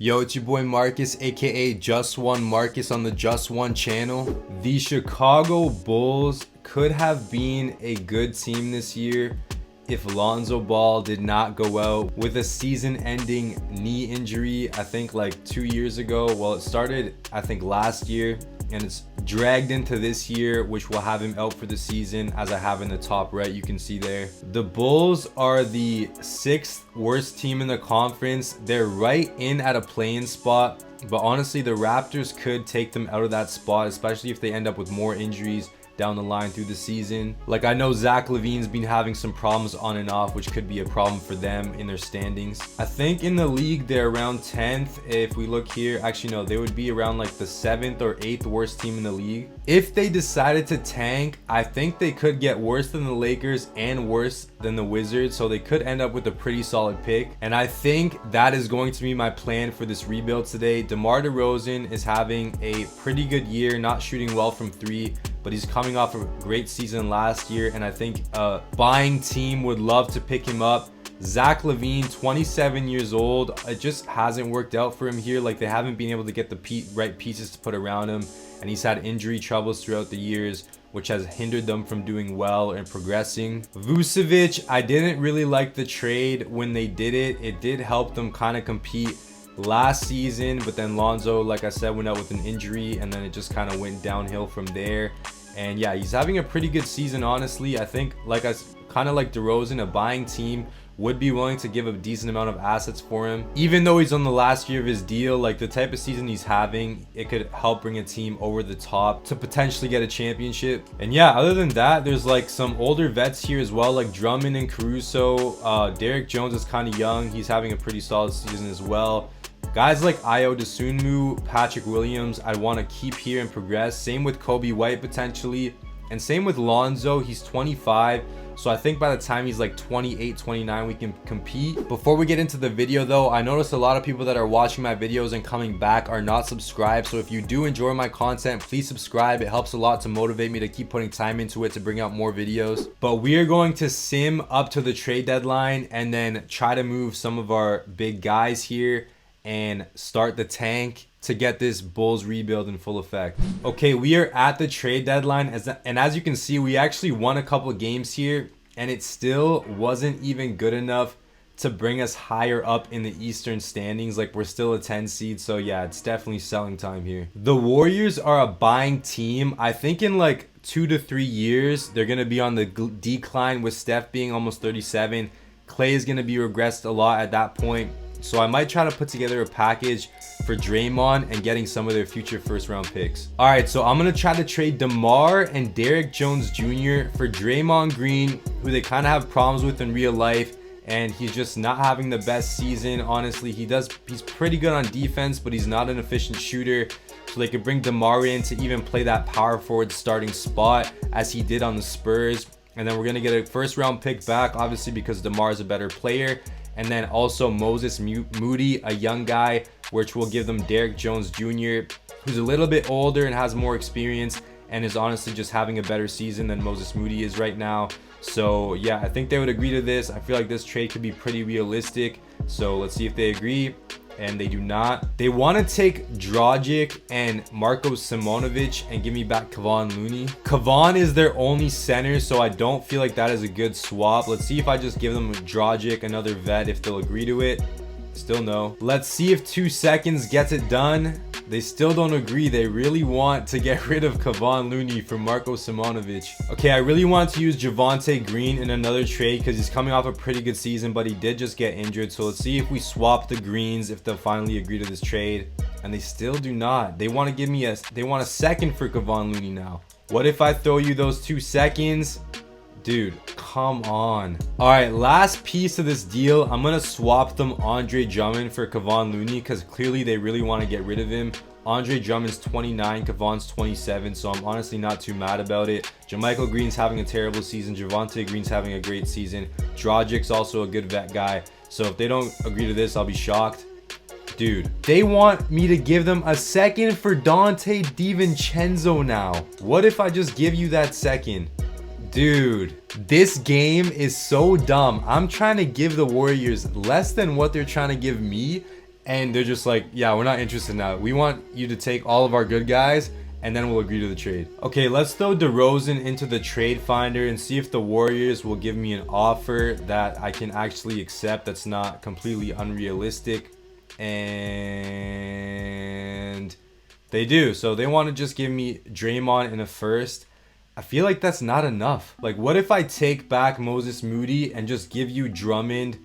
Yo, it's your boy Marcus, aka Just One Marcus on the Just One channel. The Chicago Bulls could have been a good team this year if Lonzo Ball did not go out with a season-ending knee injury, I think like 2 years ago. Well, it started, I think, last year, and it's dragged into this year, which will have him out for the season, as I have in the top right, you can see there. The Bulls are the 6th worst team in the conference. They're right in at a play-in spot, but honestly, the Raptors could take them out of that spot, especially if they end up with more injuries down the line through the season. Like, I know Zach LaVine's been having some problems on and off, which could be a problem for them in their standings. I think in the league they're around 10th. If we look here, actually no, they would be around like the 7th or 8th worst team in the league. If they decided to tank, I think they could get worse than the Lakers and worse than the Wizards, so they could end up with a pretty solid pick. And I think that is going to be my plan for this rebuild today. DeMar DeRozan is having a pretty good year, not shooting well from 3, but he's coming off a great season last year, and I think a buying team would love to pick him up. Zach LaVine, 27 years old. It just hasn't worked out for him here. Like, they haven't been able to get the right pieces to put around him, and he's had injury troubles throughout the years, which has hindered them from doing well and progressing. Vucevic, I didn't really like the trade when they did it. It did help them kind of compete last season, but then Lonzo, like I said, went out with an injury, and then it just kind of went downhill from there. And yeah, he's having a pretty good season, honestly. I think, like I kind of like DeRozan, a buying team would be willing to give a decent amount of assets for him. Even though he's on the last year of his deal, like the type of season he's having, it could help bring a team over the top to potentially get a championship. And yeah, other than that, there's like some older vets here as well, like Drummond and Caruso. Derrick Jones is kind of young. He's having a pretty solid season as well. Guys like Ayo Dosunmu, Patrick Williams, I want to keep here and progress. Same with Kobe White potentially. And same with Lonzo. He's 25. So I think by the time he's like 28, 29, we can compete. Before we get into the video though, I noticed a lot of people that are watching my videos and coming back are not subscribed. So if you do enjoy my content, please subscribe. It helps a lot to motivate me to keep putting time into it to bring out more videos. But we are going to sim up to the trade deadline and then try to move some of our big guys here and start the tank to get this Bulls rebuild in full effect. Okay, we are at the trade deadline, and as you can see, we actually won a couple of games here, and it still wasn't even good enough to bring us higher up in the Eastern standings. Like, we're still a 10 seed, so yeah, it's definitely selling time here. The Warriors are a buying team. I think in like 2 to 3 years, they're gonna be on the decline, with Steph being almost 37. Clay is gonna be regressed a lot at that point. So I might try to put together a package for Draymond and getting some of their future first-round picks. All right, so I'm going to try to trade DeMar and Derrick Jones Jr. for Draymond Green, who they kind of have problems with in real life, and he's just not having the best season. Honestly, he's pretty good on defense, but he's not an efficient shooter. So they could bring DeMar in to even play that power forward starting spot as he did on the Spurs. And then we're going to get a first-round pick back, obviously, because DeMar is a better player. And then also Moses Moody, a young guy, which will give them Derrick Jones Jr., who's a little bit older and has more experience and is honestly just having a better season than Moses Moody is right now. So yeah, I think they would agree to this. I feel like this trade could be pretty realistic. So let's see if they agree. And they do not. They want to take Dragic and Marko Simonovic and give me back Kevon Looney. Kevon is their only center, so I don't feel like that is a good swap. Let's see if I just give them Dragic, another vet, if they'll agree to it. Still no. Let's see if 2 seconds gets it done. They still don't agree. They really want to get rid of Kevon Looney for Marko Simonovic. Okay, I really want to use Javonte Green in another trade because he's coming off a pretty good season, but he did just get injured. So let's see if we swap the greens, if they'll finally agree to this trade. And they still do not. They want to give me they want a second for Kevon Looney now. What if I throw you those 2 seconds? Dude, come on. All right, last piece of this deal. I'm going to swap them Andre Drummond for Kevon Looney because clearly they really want to get rid of him. Andre Drummond's 29, Kevon's 27, so I'm honestly not too mad about it. JaMychal Green's having a terrible season. Javonte Green's having a great season. Dragic's also a good vet guy. So if they don't agree to this, I'll be shocked. Dude, they want me to give them a second for Dante DiVincenzo now. What if I just give you that second? Dude, this game is so dumb. I'm trying to give the Warriors less than what they're trying to give me, And they're just like, yeah, we're not interested now. We want you to take all of our good guys, and then we'll agree to the trade. Okay, let's throw DeRozan into the trade finder and see if the Warriors will give me an offer that I can actually accept that's not completely unrealistic. And they do. So they want to just give me Draymond in a first. I feel like that's not enough. Like, what if I take back Moses Moody and just give you Drummond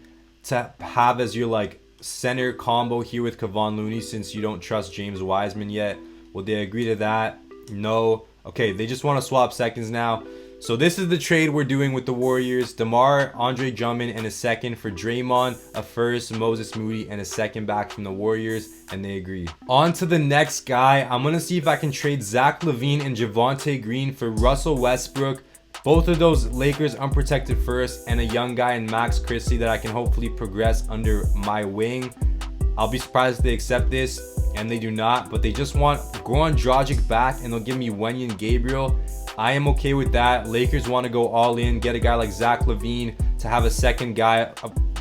to have as your like center combo here with Kevon Looney, since you don't trust James Wiseman yet? Will they agree to that? No. Okay, they just want to swap seconds now. So this is the trade we're doing with the Warriors. DeMar, Andre Drummond, and a second for Draymond, a first, Moses Moody, and a second back from the Warriors, and they agree. On to the next guy. I'm going to see if I can trade Zach LaVine and Javonte Green for Russell Westbrook. Both of those Lakers unprotected first, and a young guy in Max Christie that I can hopefully progress under my wing. I'll be surprised if they accept this, and they do not, but they just want Goran Dragic back, and they'll give me Wenyen Gabriel. I am okay with that. Lakers want to go all in, get a guy like Zach LaVine to have a second guy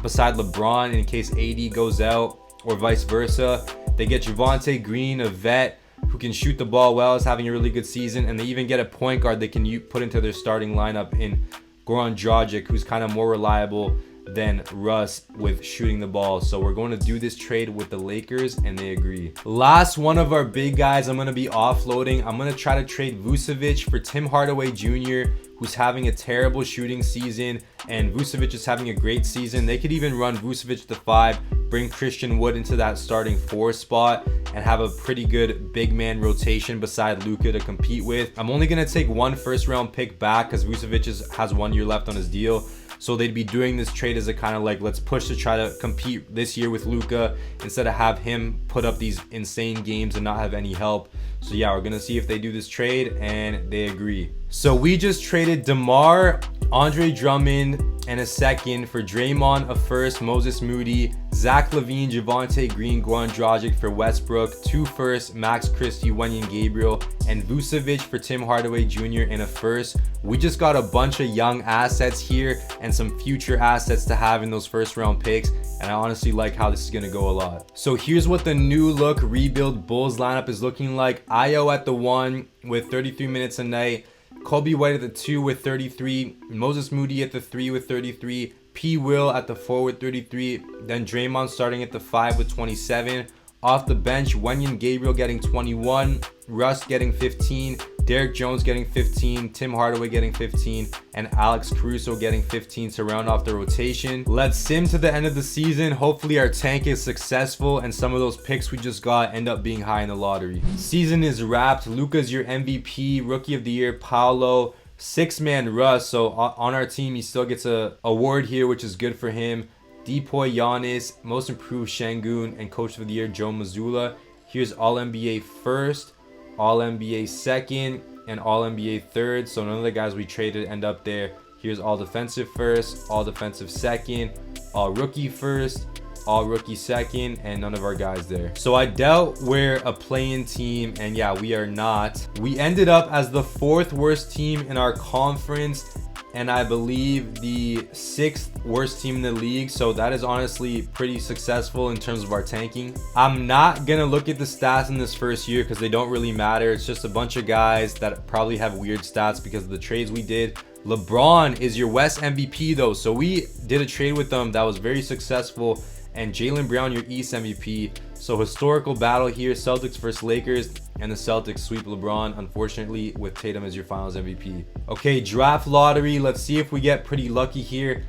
beside LeBron in case AD goes out, or vice versa. They get Javonte Green, a vet who can shoot the ball well, is having a really good season, and they even get a point guard they can put into their starting lineup in Goran Dragic, who's kind of more reliable than Russ with shooting the ball. So we're going to do this trade with the Lakers, and they agree. Last one of our big guys I'm going to be offloading. I'm going to try to trade Vucevic for Tim Hardaway Jr., who's having a terrible shooting season, and Vucevic is having a great season. They could even run Vucevic to 5, bring Christian Wood into that starting 4 spot, and have a pretty good big man rotation beside Luka to compete with. I'm only going to take 1 first-round pick back because Vucevic has 1 year left on his deal. So they'd be doing this trade as a kind of like, let's push to try to compete this year with Luka instead of have him put up these insane games and not have any help. So yeah, we're going to see if they do this trade, and they agree. So we just traded DeMar, Andre Drummond, and a second for Draymond, a first, Moses Moody, Zach LaVine, Javonte Green, Goran Dragic for Westbrook, 2 firsts, Max Christie, Wenyen Gabriel, and Vucevic for Tim Hardaway Jr. in a first. We just got a bunch of young assets here and some future assets to have in those first round picks, and I honestly like how this is going to go a lot. So here's what the new look rebuild Bulls lineup is looking like. Io at the 1 with 33 minutes a night, Kobe White at the 2 with 33, Moses Moody at the 3 with 33, P. Will at the 4 with 33, then Draymond starting at the 5 with 27. Off the bench, Wenyen Gabriel getting 21, Russ getting 15, Derek Jones getting 15, Tim Hardaway getting 15, and Alex Caruso getting 15 to round off the rotation. Let's sim to the end of the season. Hopefully our tank is successful and some of those picks we just got end up being high in the lottery. Season is wrapped. Luka's your MVP, Rookie of the Year, Paolo, 6-man Russ. So on our team, he still gets a award here, which is good for him. Depoy Giannis, Most Improved Şengün, and Coach of the Year Joe Mazzulla. Here's All-NBA first, All-NBA second, and All-NBA third. So none of the guys we traded end up there. Here's All-Defensive first, All-Defensive second, All-Rookie first, All-Rookie second, and none of our guys there. So I doubt we're a play-in team, and yeah, we are not. We ended up as the 4th worst team in our conference, and I believe the 6th worst team in the league. So that is honestly pretty successful in terms of our tanking. I'm not gonna look at the stats in this first year because they don't really matter. It's just a bunch of guys that probably have weird stats because of the trades we did. LeBron is your West MVP though, so we did a trade with them that was very successful, and Jaylen Brown your East MVP. So historical battle here, Celtics versus Lakers, and the Celtics sweep LeBron, unfortunately, with Tatum as your finals MVP. Okay, draft lottery. Let's see if we get pretty lucky here.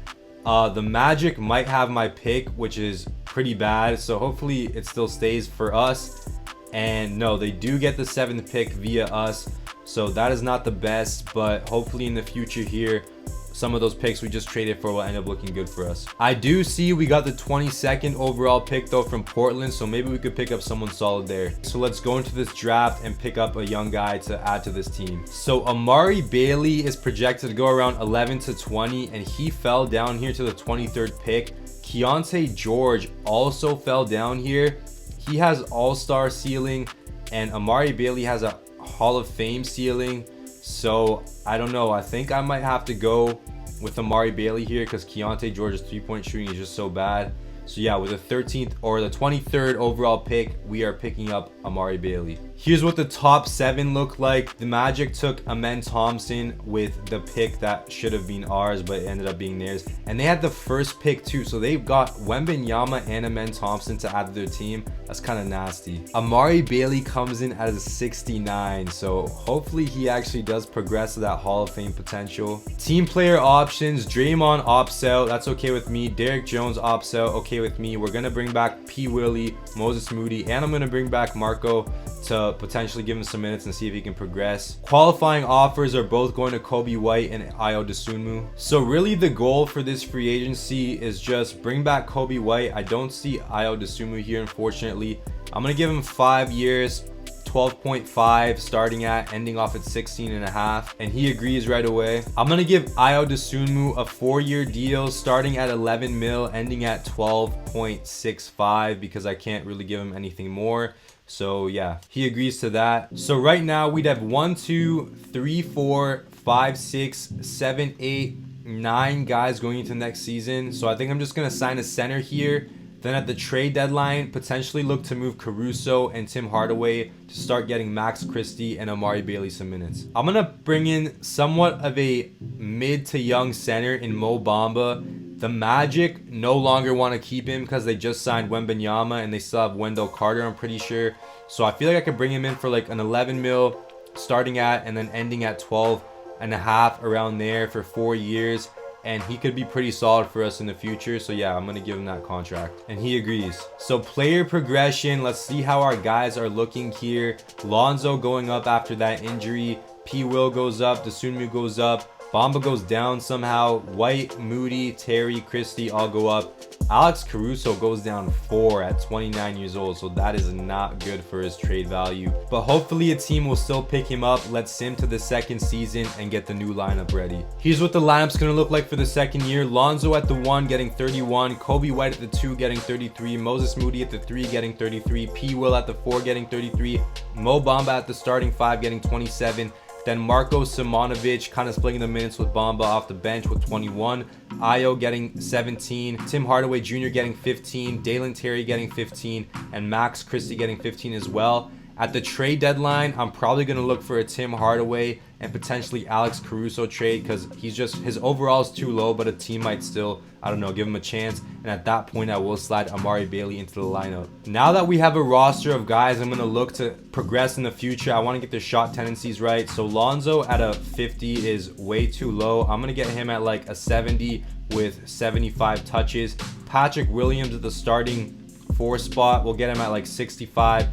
The Magic might have my pick, which is pretty bad. So hopefully it still stays for us. And no, they do get the 7th pick via us. So that is not the best, but hopefully in the future here, some of those picks we just traded for will end up looking good for us. I do see we got the 22nd overall pick though from Portland, so maybe we could pick up someone solid there. So let's go into this draft and pick up a young guy to add to this team. So Amari Bailey is projected to go around 11 to 20, and he fell down here to the 23rd pick. Keontae George also fell down here. He has all-star ceiling, and Amari Bailey has a Hall of Fame ceiling. So I don't know. I think I might have to go with Amari Bailey here because Keontae George's 3-point shooting is just so bad. So yeah, with the 13th or the 23rd overall pick, we are picking up Amari Bailey. Here's what the top 7 look like. The Magic took Amen Thompson with the pick that should have been ours, but it ended up being theirs. And they had the first pick too, so they've got Wembanyama and Amen Thompson to add to their team. That's kind of nasty. Amari Bailey comes in as a 69, so hopefully he actually does progress to that Hall of Fame potential. Team player options: Draymond opts out, that's okay with me. Derrick Jones opts out, okay with me. We're gonna bring back P. Willie, Moses Moody, and I'm gonna bring back Marco to potentially give him some minutes and see if he can progress. Qualifying offers are both going to Kobe White and Ayo Dosunmu. So really the goal for this free agency is just bring back Kobe White. I don't see Ayo Dosunmu here, unfortunately. I'm gonna give him 5 years, 12.5 starting at, ending off at 16.5, and he agrees right away. I'm gonna give Ayo Dosunmu a 4-year deal starting at 11 mil, ending at 12.65, because I can't really give him anything more. So yeah, he agrees to that. So right now we'd have 1, 2, 3, 4, 5, 6, 7, 8, 9 guys going into next season. So I think I'm just gonna sign a center here. Then at the trade deadline, potentially look to move Caruso and Tim Hardaway to start getting Max Christie and Amari Bailey some minutes. I'm gonna bring in somewhat of a mid to young center in Mo Bamba. The Magic no longer want to keep him because they just signed Wembanyama and they still have Wendell Carter, I'm pretty sure. So I feel like I could bring him in for like an 11 mil starting at and then ending at 12.5 around there for 4 years. And he could be pretty solid for us in the future. So yeah, I'm going to give him that contract. And he agrees. So player progression. Let's see how our guys are looking here. Lonzo going up after that injury. P. Will goes up. Dosunmu goes up. Bamba goes down somehow. White, Moody, Terry, Christie all go up. Alex Caruso goes down 4 at 29 years old, so that is not good for his trade value. But hopefully a team will still pick him up, let Sim to the second season, and get the new lineup ready. Here's what the lineup's going to look like for the second year. Lonzo at the 1 getting 31, Kobe White at the 2 getting 33, Moses Moody at the 3 getting 33, P. Will at the 4 getting 33, Mo Bamba at the starting 5 getting 27, then Marko Simonovic kind of splitting the minutes with Bamba off the bench with 21. Ayo getting 17. Tim Hardaway Jr. getting 15. Dalen Terry getting 15. And Max Christie getting 15 as well. At the trade deadline, I'm probably going to look for a Tim Hardaway and potentially Alex Caruso trade because his overall is too low, but a team might still, I don't know, give him a chance. And at that point, I will slide Amari Bailey into the lineup. Now that we have a roster of guys, I'm going to look to progress in the future. I want to get their shot tendencies right. So Lonzo at a 50 is way too low. I'm going to get him at like a 70 with 75 touches. Patrick Williams at the starting 4 spot. We'll get him at like 65.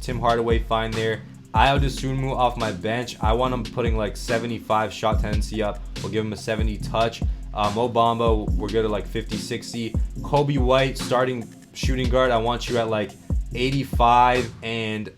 Tim Hardaway fine there. Ayo Dosunmu off my bench. I want him putting like 75 shot tendency up. We'll give him a 70 touch. Mo Bamba, we're good at like 50, 60. Kobe White, starting shooting guard. I want you at like 85 and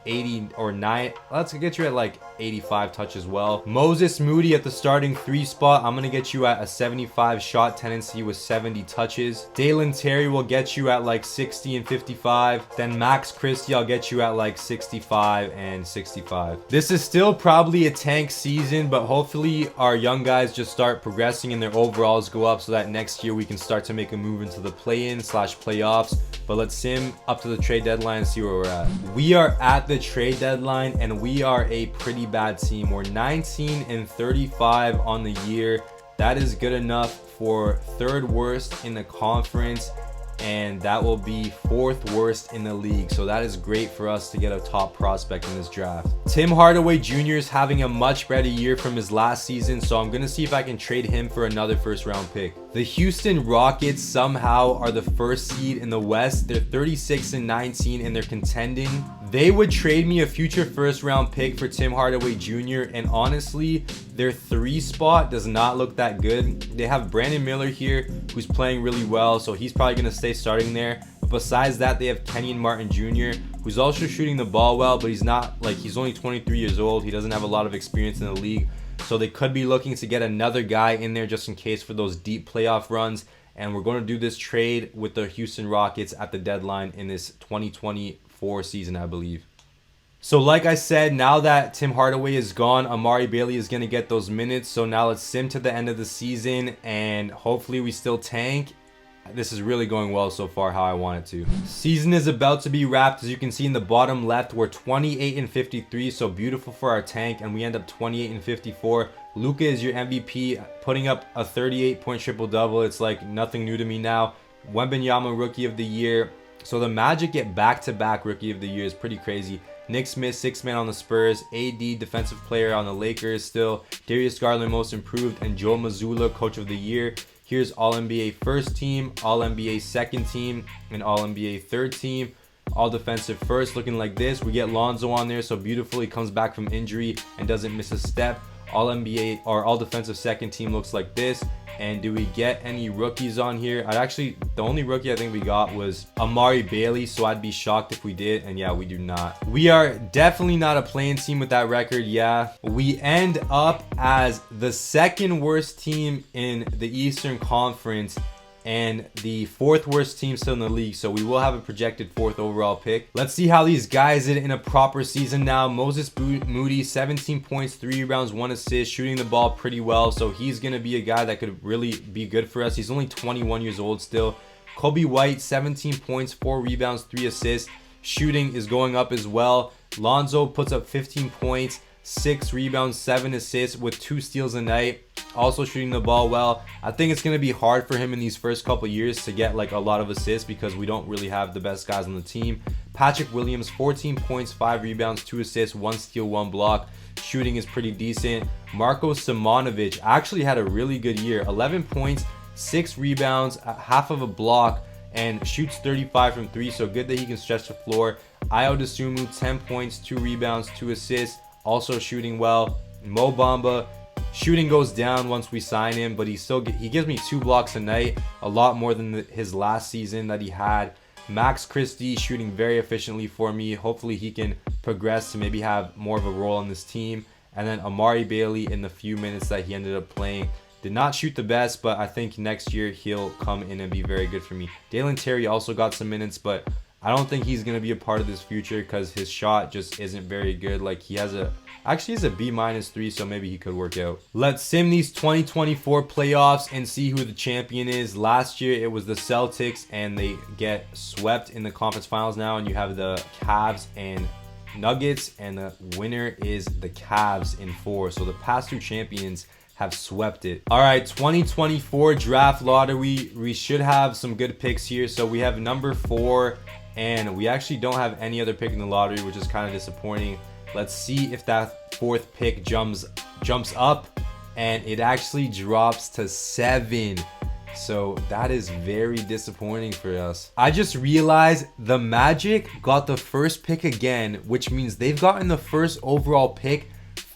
80 or 9. Let's get you at like 85 touch as well. Moses Moody at the starting 3 spot. I'm gonna get you at a 75 shot tendency with 70 touches. Dalen Terry will get you at like 60 and 55. Then Max Christie, I'll get you at like 65 and 65. This is still probably a tank season, but hopefully our young guys just start progressing and their overalls go up so that next year we can start to make a move into the play-in / playoffs. But let's sim up to the trade deadline and see where we're at. We are at the trade deadline and we are a pretty bad team. We're 19 and 35 on the year. That is good enough for 3rd worst in the conference, and that will be 4th worst in the league. So that is great for us to get a top prospect in this draft. Tim Hardaway Jr. is having a much better year from his last season, so I'm gonna see if I can trade him for another 1st round pick. The Houston Rockets somehow are the 1st seed in the West. They're 36 and 19 and they're contending. They would trade me a future 1st round pick for Tim Hardaway Jr. And honestly, their 3 spot does not look that good. They have Brandon Miller here, who's playing really well, so he's probably going to stay starting there. But besides that, they have Kenyon Martin Jr., who's also shooting the ball well, but he's only 23 years old. He doesn't have a lot of experience in the league. So they could be looking to get another guy in there just in case for those deep playoff runs. And we're going to do this trade with the Houston Rockets at the deadline in this 2024 season, I believe. So like I said, now that Tim Hardaway is gone, Amari Bailey is going to get those minutes. So now let's sim to the end of the season and hopefully we still tank. This is really going well so far how I want it to. Season is about to be wrapped. As you can see in the bottom left, we're 28-53, so beautiful for our tank, and we end up 28-54. Luka is your MVP, putting up a 38-point triple-double. It's like nothing new to me now. Wembanyama Rookie of the Year. So the Magic get back-to-back Rookie of the Year is pretty crazy. Nick Smith, 6-man on the Spurs. AD, Defensive Player on the Lakers still. Darius Garland, Most Improved. And Joe Mazzulla, Coach of the Year. Here's All-NBA First Team, All-NBA Second Team, and All-NBA Third Team. All Defensive First looking like this. We get Lonzo on there, so beautifully comes back from injury and doesn't miss a step. All-NBA or All-Defensive Second Team looks like this. And do we get any rookies on here? The only rookie I think we got was Amari Bailey, so I'd be shocked if we did. And yeah, we do not. We are definitely not a playing team with that record. Yeah, we end up as the second worst team in the Eastern Conference and the fourth worst team still in the league, so we will have a projected 4th overall pick. Let's see how these guys did in a proper season now. Moses Moody, 17 points, 3 rebounds, 1 assist, shooting the ball pretty well, so he's going to be a guy that could really be good for us. He's only 21 years old still. Kobe White, 17 points, 4 rebounds, 3 assists. Shooting is going up as well. Lonzo puts up 15 points, 6 rebounds, 7 assists with 2 steals a night. Also shooting the ball well. I think it's going to be hard for him in these first couple years to get like a lot of assists because we don't really have the best guys on the team. Patrick Williams, 14 points, 5 rebounds, 2 assists, 1 steal, 1 block. Shooting is pretty decent. Marko Simonovic actually had a really good year. 11 points, 6 rebounds, half of a block, and shoots 35 from 3, so good that he can stretch the floor. Ayo Dosunmu, 10 points, 2 rebounds, 2 assists, also shooting well. Mo Bamba, shooting goes down once we sign him, but he gives me 2 blocks a night, a lot more than his last season that he had. Max Christie shooting very efficiently for me. Hopefully he can progress to maybe have more of a role on this team. And then Amari Bailey, in the few minutes that he ended up playing, did not shoot the best, but I think next year he'll come in and be very good for me. Dalen Terry also got some minutes, but I don't think he's going to be a part of this future because his shot just isn't very good. Like he's a B-3, so maybe he could work out. Let's sim these 2024 playoffs and see who the champion is. Last year it was the Celtics and they get swept in the conference finals now, and you have the Cavs and Nuggets, and the winner is the Cavs in 4. So the past 2 champions have swept it. All right, 2024 draft lottery. We should have some good picks here. So we have number 4, and we actually don't have any other pick in the lottery, which is kind of disappointing. Let's see if that 4th pick jumps up, and it actually drops to 7. So that is very disappointing for us. I just realized the Magic got the 1st pick again, which means they've gotten the 1st overall pick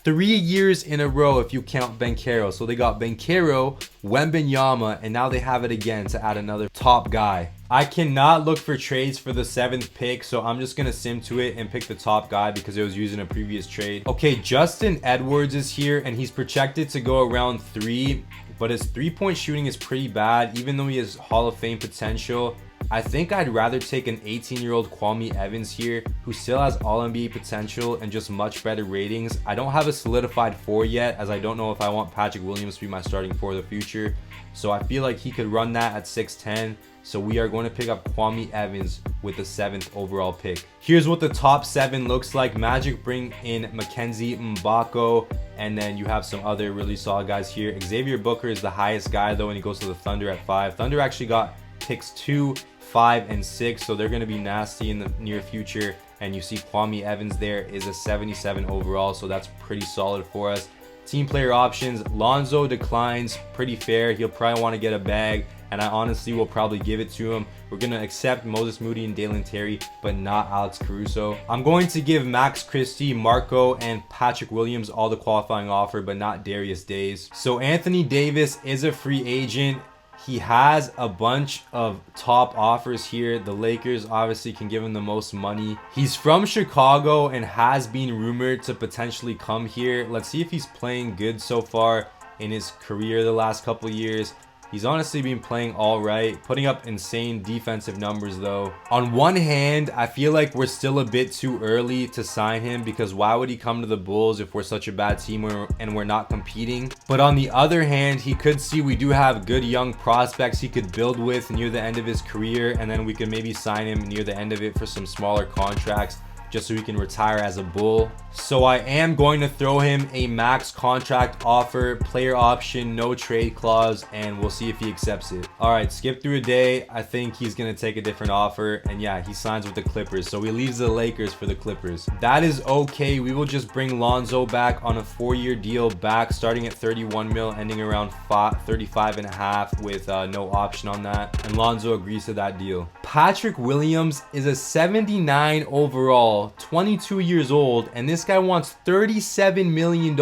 3 years in a row if you count Banchero. So they got Banchero, Wembanyama, and now they have it again to add another top guy. I cannot look for trades for the 7th pick, so I'm just going to sim to it and pick the top guy because it was used in a previous trade. Okay, Justin Edwards is here, and he's projected to go around 3, but his 3-point shooting is pretty bad, even though he has Hall of Fame potential. I think I'd rather take an 18-year-old Kwame Evans here, who still has All-NBA potential and just much better ratings. I don't have a solidified 4 yet, as I don't know if I want Patrick Williams to be my starting 4 of the future. So I feel like he could run that at 6'10". So we are going to pick up Kwame Evans with the 7th overall pick. Here's what the top 7 looks like. Magic bring in Mackenzie Mbako, and then you have some other really solid guys here. Xavier Booker is the highest guy though, and he goes to the Thunder at 5. Thunder actually got picks 2, 5, and 6, so they're going to be nasty in the near future. And you see Kwame Evans there is a 77 overall, so that's pretty solid for us. Team player options, Lonzo declines, pretty fair. He'll probably want to get a bag, and I honestly will probably give it to him. We're going to accept Moses Moody and Dalen Terry, but not Alex Caruso. I'm going to give Max Christie, Marco, and Patrick Williams all the qualifying offer, but not Darius Days. So Anthony Davis is a free agent. He has a bunch of top offers here. The Lakers obviously can give him the most money. He's from Chicago and has been rumored to potentially come here. Let's see if he's playing good so far in his career the last couple years. He's honestly been playing all right, putting up insane defensive numbers though. On one hand, I feel like we're still a bit too early to sign him, because why would he come to the Bulls if we're such a bad team and we're not competing? But on the other hand, he could see we do have good young prospects he could build with near the end of his career, and then we could maybe sign him near the end of it for some smaller contracts, just so he can retire as a Bull. So I am going to throw him a max contract offer, player option, no trade clause, and we'll see if he accepts it. All right, skip through a day. I think he's going to take a different offer, and yeah, he signs with the Clippers. So he leaves the Lakers for the Clippers. That is okay. We will just bring Lonzo back on a 4-year deal back, starting at 31 mil, ending around 35.5 with no option on that. And Lonzo agrees to that deal. Patrick Williams is a 79 overall, 22 years old, and this guy wants $37 million.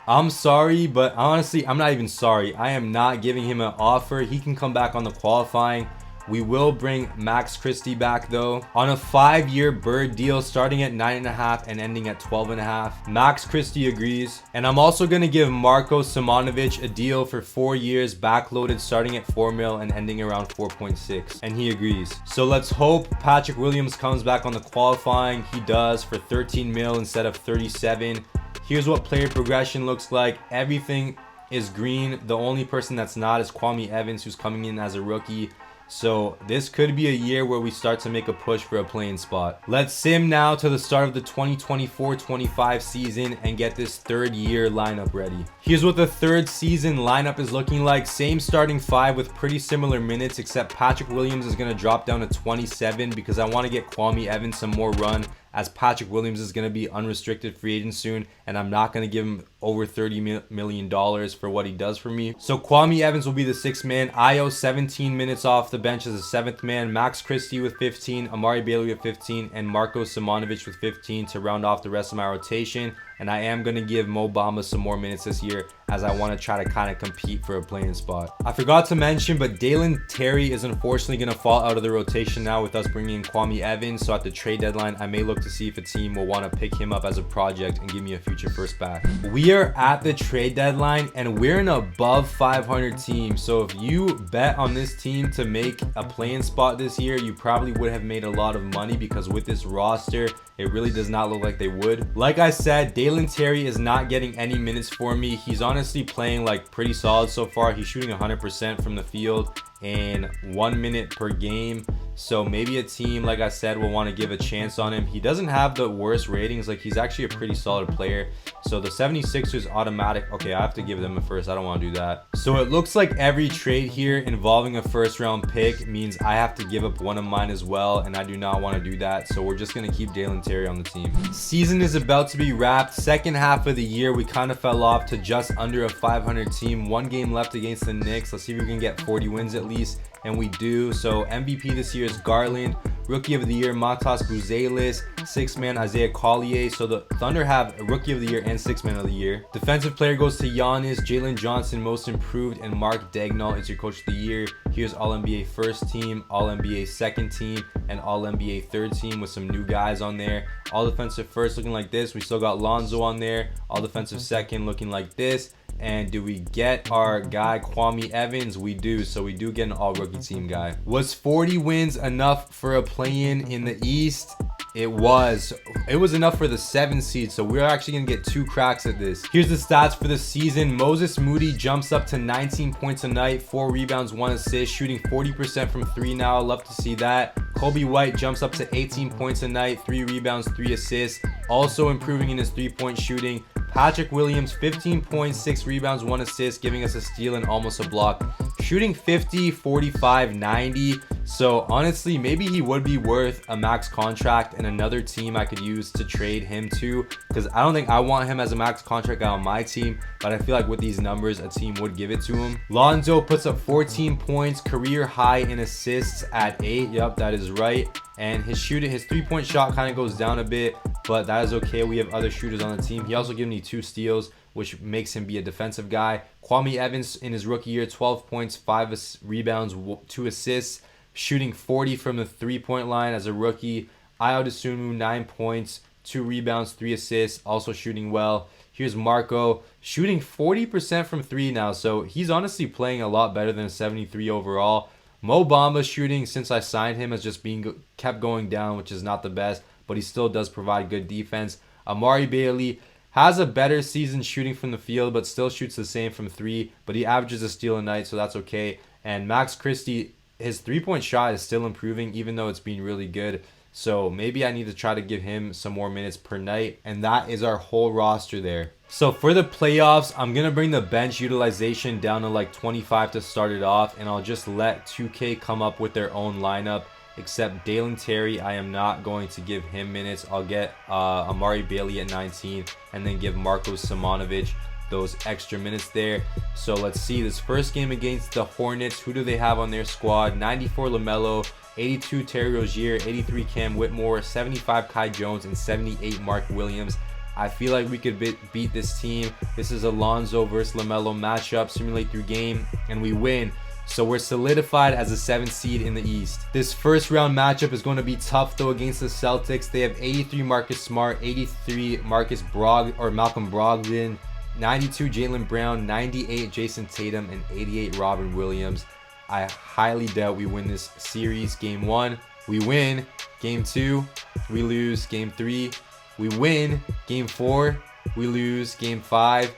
I'm sorry, but honestly, I'm not even sorry. I am not giving him an offer. He can come back on the qualifying. We will bring Max Christie back though on a 5-year bird deal, starting at 9.5 and ending at 12.5. Max Christie agrees. And I'm also going to give Marko Simonovic a deal for 4 years, backloaded, starting at 4 mil and ending around 4.6. And he agrees. So let's hope Patrick Williams comes back on the qualifying. He does, for 13 mil instead of 37. Here's what player progression looks like. Everything is green. The only person that's not is Kwame Evans, who's coming in as a rookie. So this could be a year where we start to make a push for a playing spot. Let's sim now to the start of the 2024-25 season and get this 3rd year lineup ready. Here's what the 3rd season lineup is looking like. Same starting 5 with pretty similar minutes, except Patrick Williams is going to drop down to 27 because I want to get Kwame Evans some more run, as Patrick Williams is going to be unrestricted free agent soon, and I'm not going to give him over $30 million for what he does for me. So Kwame Evans will be the 6th man. Io 17 minutes off the bench as a 7th man. Max Christie with 15, Amari Bailey with 15, and Marko Simonovic with 15 to round off the rest of my rotation. And I am going to give Mo Bamba some more minutes this year, as I want to try to kind of compete for a playing spot. I forgot to mention, but Dalen Terry is unfortunately going to fall out of the rotation now with us bringing in Kwame Evans. So at the trade deadline, I may look to see if a team will want to pick him up as a project and give me a future first back. We are at the trade deadline and we're an above 500 team. So if you bet on this team to make a playing spot this year, you probably would have made a lot of money, because with this roster, it really does not look like they would. Like I said, Dalen Terry is not getting any minutes for me. He's honestly playing like pretty solid so far. He's shooting 100% from the field and 1 minute per game. So maybe a team, like I said, will want to give a chance on him. He doesn't have the worst ratings. Like, he's actually a pretty solid player. So the 76ers automatic. Okay, I have to give them a first. I don't want to do that. So it looks like every trade here involving a 1st round pick means I have to give up one of mine as well, and I do not want to do that. So we're just going to keep Dalen Terry on the team. Season is about to be wrapped. Second half of the year, we kind of fell off to just under a 500 team. 1 game left against the Knicks. Let's see if we can get 40 wins at least. And we do. So MVP this year is Garland. Rookie of the Year, Matas Buzelis. 6th man, Isaiah Collier. So the Thunder have a Rookie of the Year and 6th man of the year. Defensive player goes to Giannis. Jalen Johnson, Most Improved, and Mark Dagnall is your Coach of the Year. Here's All-NBA First Team, All-NBA Second Team, and All-NBA Third Team with some new guys on there. All Defensive First looking like this. We still got Lonzo on there. All Defensive Second looking like this. And do we get our guy Kwame Evans? We do. So we do get an all-rookie team guy. Was 40 wins enough for a play-in in the East? It was enough for the 7 seed, so we're actually gonna get 2 cracks at this. Here's the stats for the season. Moses Moody jumps up to 19 points a night, 4 rebounds, 1 assist, shooting 40% from 3 now. Love to see that. Kobe White jumps up to 18 points a night, 3 rebounds, 3 assists, also improving in his 3-point shooting. Patrick Williams, 15 points, 6 rebounds, 1 assist, giving us a steal and almost a block. Shooting 50, 45, 90. So honestly, maybe he would be worth a max contract and another team I could use to trade him to, because I don't think I want him as a max contract guy on my team, but I feel like with these numbers, a team would give it to him. Lonzo puts up 14 points, career high in assists at 8. Yep, that is right. And his 3-point shot kind of goes down a bit, but that is okay. We have other shooters on the team. He also gives me 2 steals, which makes him be a defensive guy. Kwame Evans in his rookie year, 12 points, 5 rebounds, 2 assists, shooting 40 from the 3-point line as a rookie. Ayo Dosunmu, 9 points, 2 rebounds, 3 assists, also shooting well. Here's Marco shooting 40% from 3 now, so he's honestly playing a lot better than 73 overall. Mo Bamba shooting since I signed him has just been kept going down, which is not the best, but he still does provide good defense. Amari Bailey has a better season shooting from the field, but still shoots the same from 3, but he averages a steal a night, so that's okay. And Max Christie, his 3-point shot is still improving, even though it's been really good. So maybe I need to try to give him some more minutes per night. And that is our whole roster there. So for the playoffs, I'm going to bring the bench utilization down to like 25 to start it off. And I'll just let 2K come up with their own lineup. Except Dalen Terry, I am not going to give him minutes. I'll get Amari Bailey at 19 and then give Marko Simonovic those extra minutes there. So let's see this first game against the Hornets. Who do they have on their squad? 94 LaMelo, 82 Terry Rozier, 83 Cam Whitmore, 75 Kai Jones, and 78 Mark Williams. I feel like we could beat this team. This is Alonzo versus LaMelo matchup, simulate through game, and we win. So we're solidified as a 7th seed in the East. This first round matchup is going to be tough though against the Celtics. They have 83 Marcus Smart, 83 Malcolm Brogdon, 92 Jaylen Brown, 98 Jason Tatum, and 88 Robin Williams. I highly doubt we win this series. Game 1, we win. Game 2, we lose. Game 3, we win. Game 4, we lose. Game 5,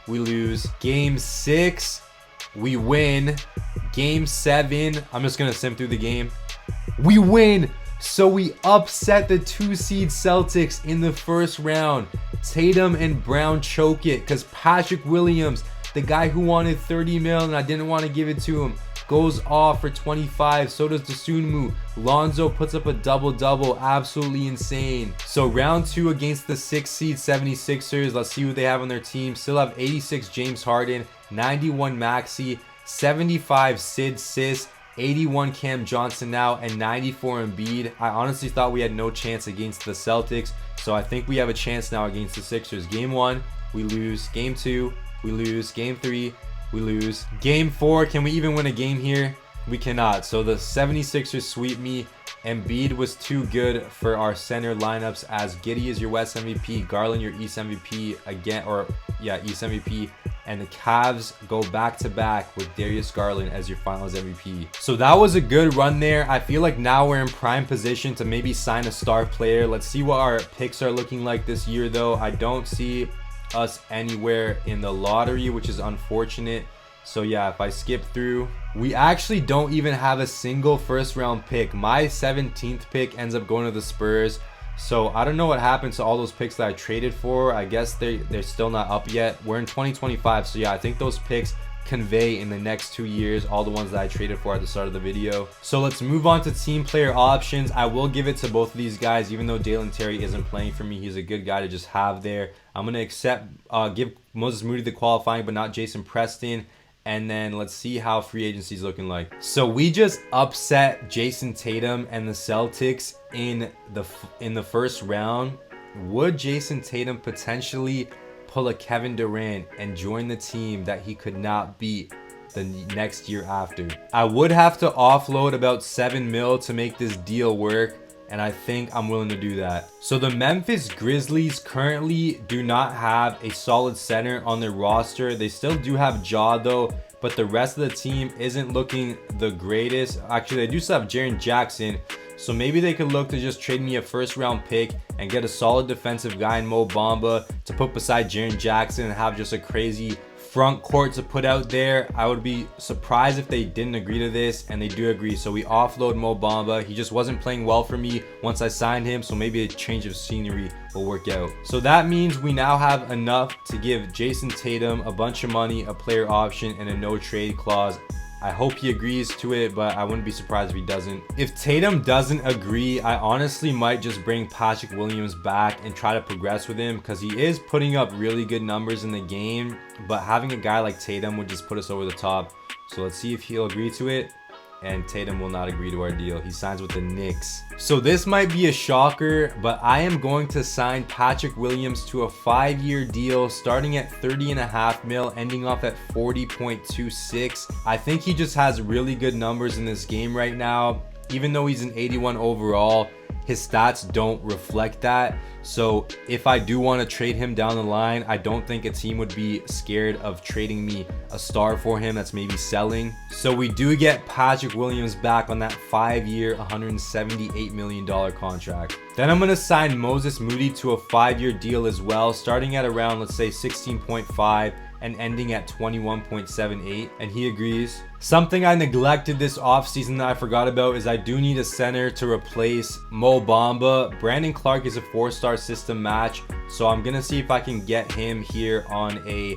we lose. Game 6, we win. Game 7, I'm just going to sim through the game. We win. So we upset the 2-seed Celtics in the first round. Tatum and Brown choke it because Patrick Williams, the guy who wanted 30 mil and I didn't want to give it to him, goes off for 25. So does Dosunmu. Lonzo puts up a double-double. Absolutely insane. So round 2 against the 6-seed 76ers. Let's see who they have on their team. Still have 86 James Harden, 91 Maxey, 75 Sid Sis, 81 Cam Johnson now, and 94 Embiid. I honestly thought we had no chance against the Celtics, so I think we have a chance now against the Sixers. Game 1, we lose. Game 2, we lose. Game 3, we lose. Game 4, can we even win a game here? We cannot. So the 76ers sweep me. Embiid was too good for our center lineups, as Giddey is your West MVP, Garland your East MVP again, East MVP. And the Cavs go back-to-back with Darius Garland as your finals MVP. So that was a good run there. I feel like now we're in prime position to maybe sign a star player. Let's see what our picks are looking like this year, though. I don't see us anywhere in the lottery, which is unfortunate. So yeah, if I skip through, we actually don't even have a single first-round pick. My 17th pick ends up going to the Spurs. So I don't know what happened to all those picks that I traded for. I guess they're still not up yet. We're in 2025, so yeah, I think those picks convey in the next 2 years, all the ones that I traded for at the start of the video. So let's move on to team player options. I will give it to both of these guys, even though Dalen Terry isn't playing for me. He's a good guy to just have there. I'm gonna give Moses Moody the qualifying, but not Jason Preston. And then let's see how free agency is looking like. So we just upset Jason Tatum and the Celtics in the first round. Would Jason Tatum potentially pull a Kevin Durant and join the team that he could not beat the next year after? I would have to offload about 7 mil to make this deal work, and I think I'm willing to do that. So the Memphis Grizzlies currently do not have a solid center on their roster. They still do have Ja though, but the rest of the team isn't looking the greatest. Actually, they do still have Jaren Jackson, so maybe they could look to just trade me a first-round pick and get a solid defensive guy in Mo Bamba to put beside Jaren Jackson and have just a crazy front court to put out there. I would be surprised if they didn't agree to this, and they do agree. So we offload Mo Bamba. He just wasn't playing well for me once I signed him, so maybe a change of scenery will work out. So that means we now have enough to give Jason Tatum a bunch of money, a player option, and a no trade clause. I hope he agrees to it, but I wouldn't be surprised if he doesn't. If Tatum doesn't agree, I honestly might just bring Patrick Williams back and try to progress with him, because he is putting up really good numbers in the game, but having a guy like Tatum would just put us over the top. So let's see if he'll agree to it. And Tatum will not agree to our deal. He signs with the Knicks. So this might be a shocker, but I am going to sign Patrick Williams to a 5-year deal starting at 30.5 mil, ending off at 40.26. I think he just has really good numbers in this game right now. Even though he's an 81 overall, his stats don't reflect that. So if I do want to trade him down the line, I don't think a team would be scared of trading me a star for him that's maybe selling. So we do get Patrick Williams back on that 5-year, $178 million contract. Then I'm going to sign Moses Moody to a 5-year deal as well, starting at around, let's say 16.5 and ending at 21.78, and he agrees. Something I neglected this offseason that I forgot about is I do need a center to replace Mo Bamba. Brandon Clark is a 4-star system match, so I'm gonna see if I can get him here on a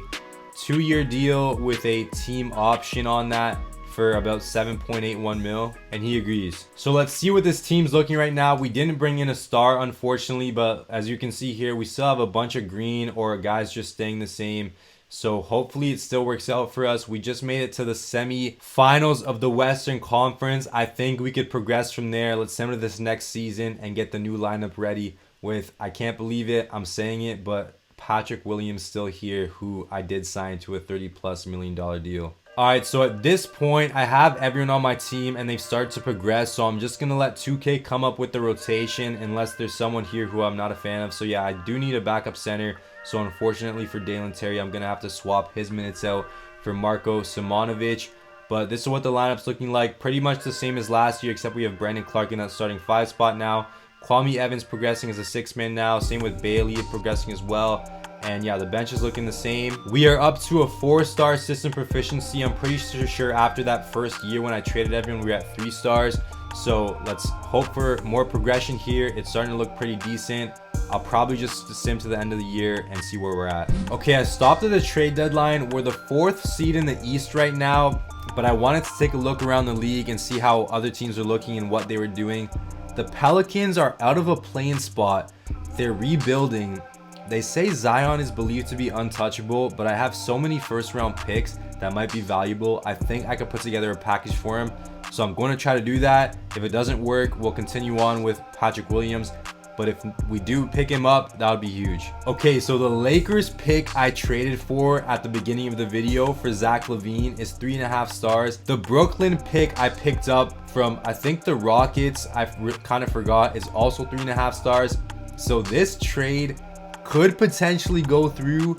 2-year deal with a team option on that for about 7.81 mil, and he agrees. So let's see what this team's looking right now. We didn't bring in a star, unfortunately, but as you can see here, we still have a bunch of green or guys just staying the same. So hopefully it still works out for us. We just made it to the semi-finals of the Western Conference. I think we could progress from there. Let's send to this next season and get the new lineup ready with, I can't believe it, I'm saying it, but Patrick Williams still here, who I did sign to a $30+ million deal. All right, so at this point, I have everyone on my team and they've started to progress. So I'm just going to let 2K come up with the rotation unless there's someone here who I'm not a fan of. So yeah, I do need a backup center. So unfortunately for Dalen Terry, I'm going to have to swap his minutes out for Marko Simonovic. But this is what the lineup's looking like. Pretty much the same as last year, except we have Brandon Clark in that starting 5 spot now. Kwame Evans progressing as a 6-man now. Same with Bailey progressing as well. And yeah, the bench is looking the same. We are up to a 4-star system proficiency. I'm pretty sure after that first year when I traded everyone, we were at 3 stars. So let's hope for more progression here. It's starting to look pretty decent. I'll probably just sim to the end of the year and see where we're at. Okay, I stopped at the trade deadline. We're the 4th seed in the East right now, but I wanted to take a look around the league and see how other teams are looking and what they were doing. The Pelicans are out of a play-in spot. They're rebuilding. They say Zion is believed to be untouchable, but I have so many first-round picks that might be valuable. I think I could put together a package for him. So I'm going to try to do that. If it doesn't work, we'll continue on with Patrick Williams. But if we do pick him up, that would be huge. Okay, so the Lakers pick I traded for at the beginning of the video for Zach LaVine is 3.5 stars. The Brooklyn pick I picked up from, I think, the Rockets, I kind of forgot, is also 3.5 stars. So this trade could potentially go through.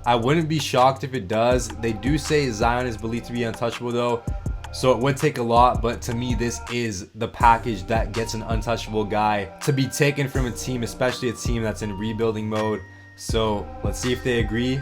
I wouldn't be shocked if it does. They do say Zion is believed to be untouchable though, so it would take a lot, but to me this is the package that gets an untouchable guy to be taken from a team, especially a team that's in rebuilding mode. So let's see if they agree.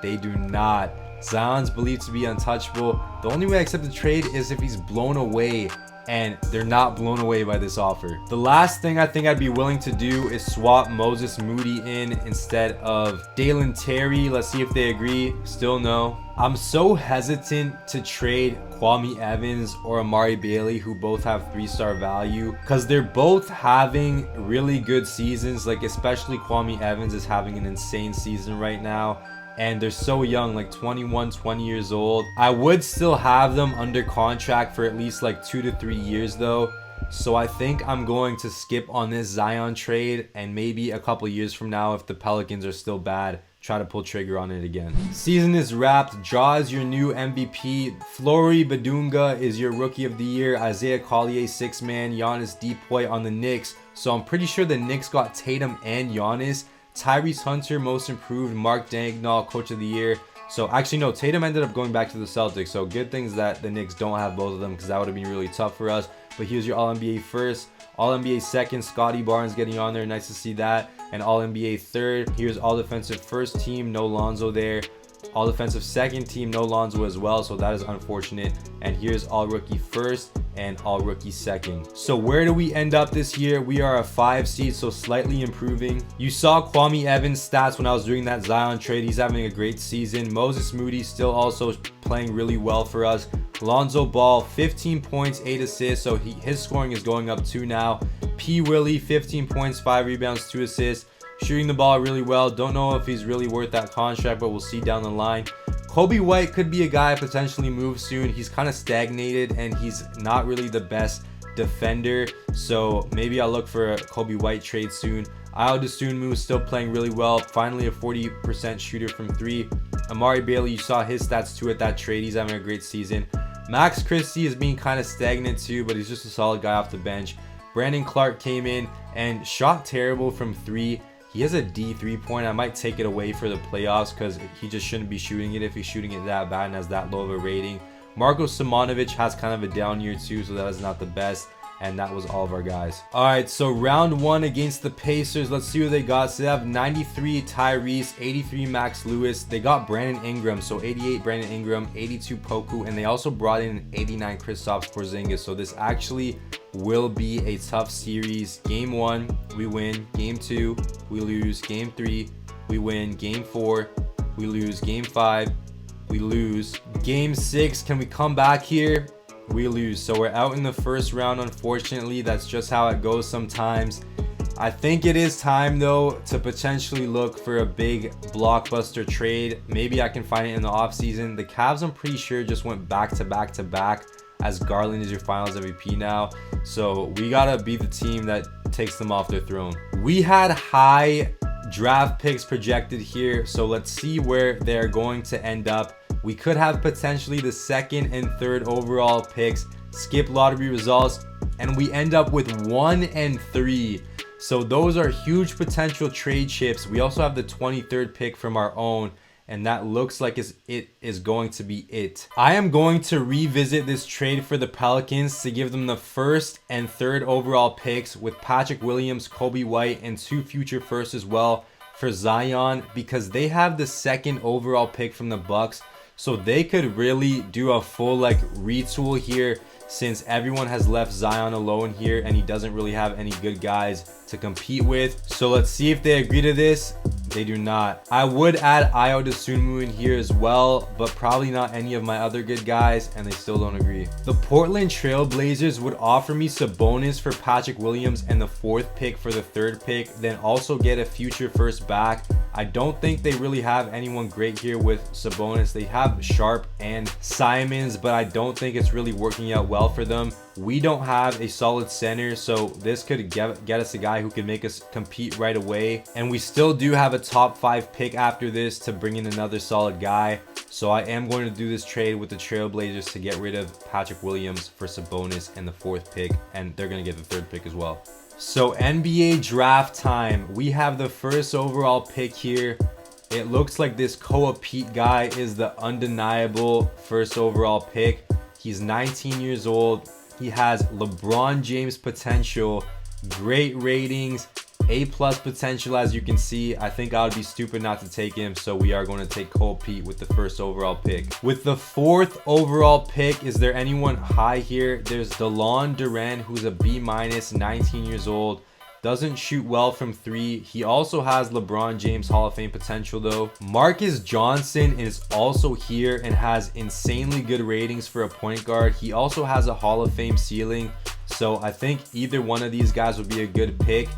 They do not. Zion's believed to be untouchable. The only way I accept the trade is if he's blown away, and they're not blown away by this offer. The last thing I think I'd be willing to do is swap Moses Moody in instead of Dalen Terry. Let's see if they agree. Still no. I'm so hesitant to trade Kwame Evans or Amari Bailey, who both have 3-star value, because they're both having really good seasons. Like especially Kwame Evans is having an insane season right now. And they're so young, like 21, 20 years old. I would still have them under contract for at least like 2 to 3 years though. So I think I'm going to skip on this Zion trade, and maybe a couple years from now, if the Pelicans are still bad, try to pull trigger on it again. Season is wrapped. Ja is your new MVP. Flory Badunga is your Rookie of the Year. Isaiah Collier 6-man. Giannis Depoy on the Knicks. So I'm pretty sure the Knicks got Tatum and Giannis. Tyrese Hunter, Most Improved. Mark Daigneault, Coach of the Year. So actually no, Tatum ended up going back to the Celtics. So good things that the Knicks don't have both of them, because that would have been really tough for us. But here's your All-NBA first. All-NBA second, Scotty Barnes getting on there. Nice to see that. And All-NBA third. Here's All-Defensive first team. No Lonzo there. All-Defensive second team. No Lonzo as well. So that is unfortunate. And here's All-Rookie first and All-Rookie second. So where do we end up this year? We are a 5 seed, so slightly improving. You saw Kwame Evans' stats when I was doing that Zion trade. He's having a great season. Moses Moody still also playing really well for us. Lonzo Ball, 15 points, 8 assists, so his scoring is going up too now. P. Willie, 15 points, 5 rebounds, 2 assists. Shooting the ball really well. Don't know if he's really worth that contract, but we'll see down the line. Kobe White could be a guy potentially move soon. He's kind of stagnated and he's not really the best defender. So maybe I'll look for a Kobe White trade soon. Ayo Dosunmu is still playing really well. Finally a 40% shooter from 3. Amari Bailey, you saw his stats too at that trade. He's having a great season. Max Christie is being kind of stagnant too, but he's just a solid guy off the bench. Brandon Clark came in and shot terrible from 3. He has a D 3-point. I might take it away for the playoffs because he just shouldn't be shooting it if he's shooting it that bad and has that low of a rating. Marko Simonovic has kind of a down year too, so that is not the best. And that was all of our guys. All right, so round 1 against the Pacers. Let's see what they got. So they have 93 Tyrese, 83 Max Lewis. They got Brandon Ingram, so 88 Brandon Ingram, 82 Poku, and they also brought in 89 Kristaps Porzingis. So this actually will be a tough series. Game 1, we win. Game 2, we lose. Game 3, we win. Game 4, we lose. Game 5, we lose. Game 6, can we come back here? We lose. So we're out in the first round, unfortunately. That's just how it goes sometimes. I think it is time though to potentially look for a big blockbuster trade. Maybe I can find it in the offseason. The Cavs, I'm pretty sure, just went back to back to back as Garland is your finals MVP now. So we gotta be the team that takes them off their throne. We had high draft picks projected here, so let's see where they're going to end up. We could have potentially the 2nd and 3rd overall picks, skip lottery results, and we end up with 1 and 3. So those are huge potential trade chips. We also have the 23rd pick from our own, and that looks like it is going to be it. I am going to revisit this trade for the Pelicans to give them the 1st and 3rd overall picks with Patrick Williams, Kobe White, and 2 future firsts as well for Zion, because they have the 2nd overall pick from the Bucks. So they could really do a full retool here, since everyone has left Zion alone here and he doesn't really have any good guys to compete with. So let's see if they agree to this. They do not. I would add Ayo Dosunmu in here as well, but probably not any of my other good guys, and they still don't agree. The Portland Trail Blazers would offer me Sabonis for Patrick Williams and the 4th pick for the 3rd pick, then also get a future first back. I don't think they really have anyone great here with Sabonis. They have Sharp and Simons, but I don't think it's really working out well for them. We don't have a solid center, so this could get us a guy who can make us compete right away. And we still do have a top 5 pick after this to bring in another solid guy. So I am going to do this trade with the Trailblazers to get rid of Patrick Williams for Sabonis and the 4th pick, and they're going to get the 3rd pick as well. So NBA draft time. We have the 1st overall pick here. It looks like this Koa Pete guy is the undeniable 1st overall pick. He's 19 years old. He has LeBron James potential, great ratings, A+ potential, as you can see. I think I would be stupid not to take him, so we are going to take Cole Pete with the 1st overall pick. With the 4th overall pick, is there anyone high here? There's DeLon Duran, who's a B-, 19 years old. Doesn't shoot well from 3. He also has LeBron James Hall of Fame potential though. Marcus Johnson is also here and has insanely good ratings for a point guard. He also has a Hall of Fame ceiling. So I think either one of these guys would be a good pick.